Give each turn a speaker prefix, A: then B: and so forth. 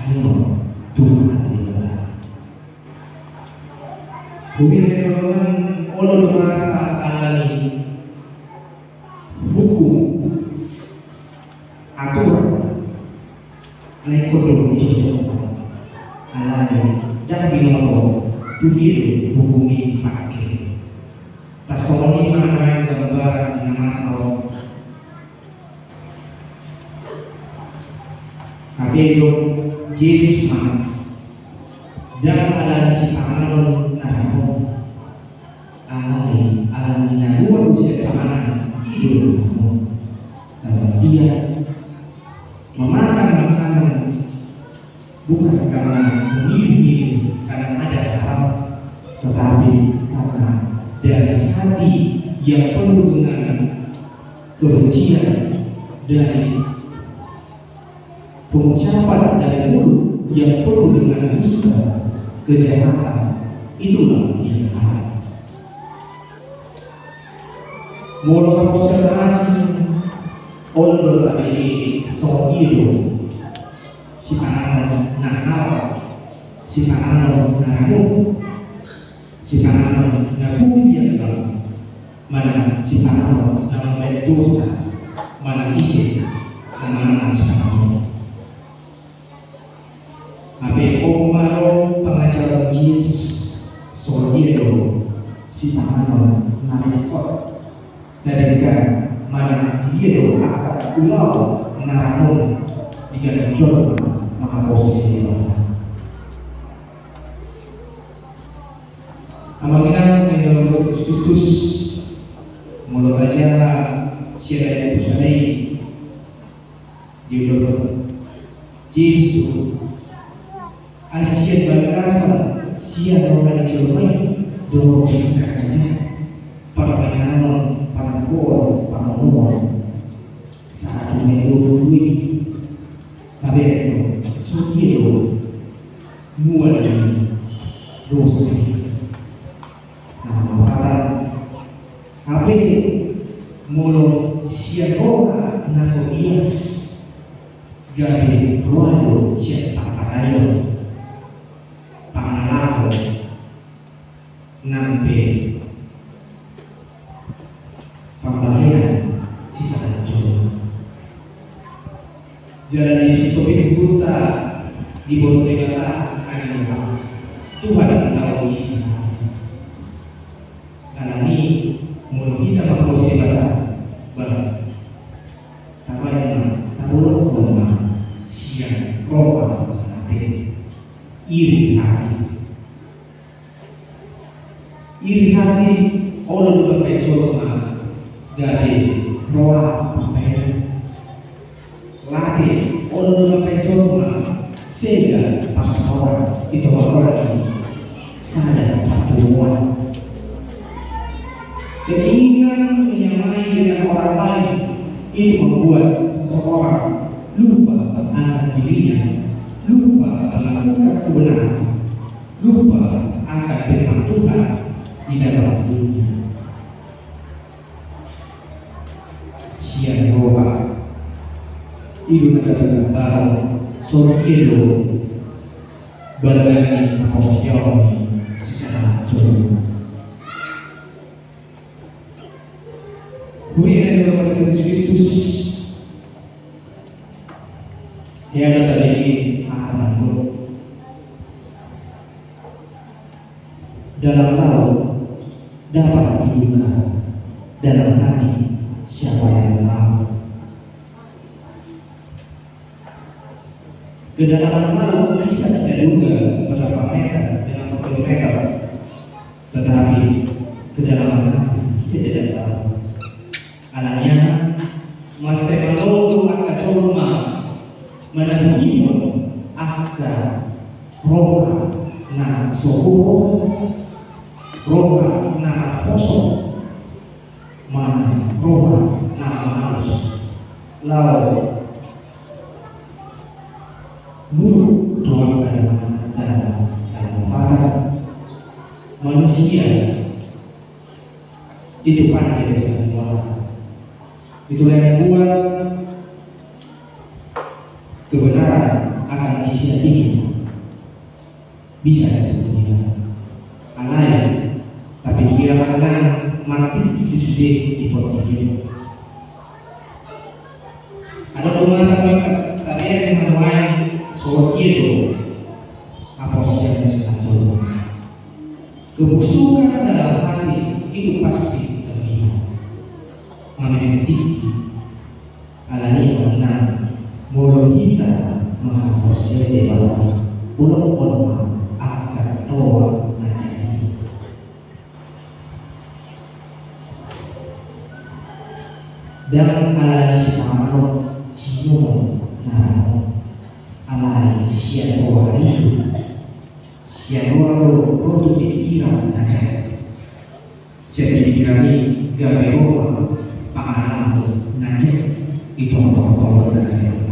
A: Ayo Tuhan adalah Tuhan oleh masa alami hukum aturan ekonomi alami dan binomo tujuh hukumi pakai tasawuf mana gambar nama saw kabelo Yesus mah dan ala si pangalan namo alami nagua usia pangalan hidup dia memakan makanan bukan karena memilih karena ada hal, tetapi karena dari hati yang penuh dengan kebencian dari pengucapan dari mulut yang penuh dengan dusta kejahatan, itulah yang ada. Mulai observasi oleh dari sohiro si pangalan nakal, si pangalan namu, si pangalan namu dia dalam mana si pangalan dalam dosa, mana isi mana si pangalan. Abe omaro pengajaran Yesus sohiro si pangalan nakal dari mana dia akan ulau namun jika dicoba maka posisi Amalina dalam Kristus mulut aja siapa yang di dalam Yesus Asia berasa siapa orang dicoba dua aja permainan pangkor pangkor saat ini duit tapi itu mual dosa. Nah, apa mulu siapa nasodias gabe ruado siapa pakayo pangalaho nampe pembayaran sisa hancur. Jalan ini topik buta di bawah negara akan Tuhan tahu isi. Karena ini mulut kita memposisi bahwa apa yang tahu rumah siang roh nanti iri hati Allah juga mencoba dari roh apa latih orang dalam mencoba sehingga pas orang itu orang sadar pertemuan keinginan menyamai dengan orang lain itu membuat seseorang lupa akan dirinya, lupa melakukan kebenaran, lupa akan firman Tuhan di dalam dunia. Siang roha ibu negara baru sorokelo balagani posisioni secara jauh. Kemudian dalam Yesus Kristus yang ada tadi akan dalam laut dapat digunakan dalam hati siapa yang tahu. Kedalaman laut bisa tidak juga berapa meter dengan kilometer, tetapi kedalaman hati kita tidak tahu. Anaknya masih lalu akan coba menemukan akan roh na sohor, roh na kosong, mana roh na halus, lalu buruk doa dan para manusia itu pandai bisa mengelola. Itulah yang membuat kebenaran akan isi manusia ini bisa disebutnya alay, tapi kira-kira mati itu sudah dipotikin. Ada rumah sampai kalian yang menuai soal itu apa sih yang sengaja? Kebusukan dalam hati itu pasti terlihat. Mementinggi alani menang mulut kita menghapusnya dewa pulau kota akan toa menjadi dan alani separuh sino nano alani siapa itu siapa lo pikiran aja jadi pikiran ini gak berobat pengalaman aja itu apa-apa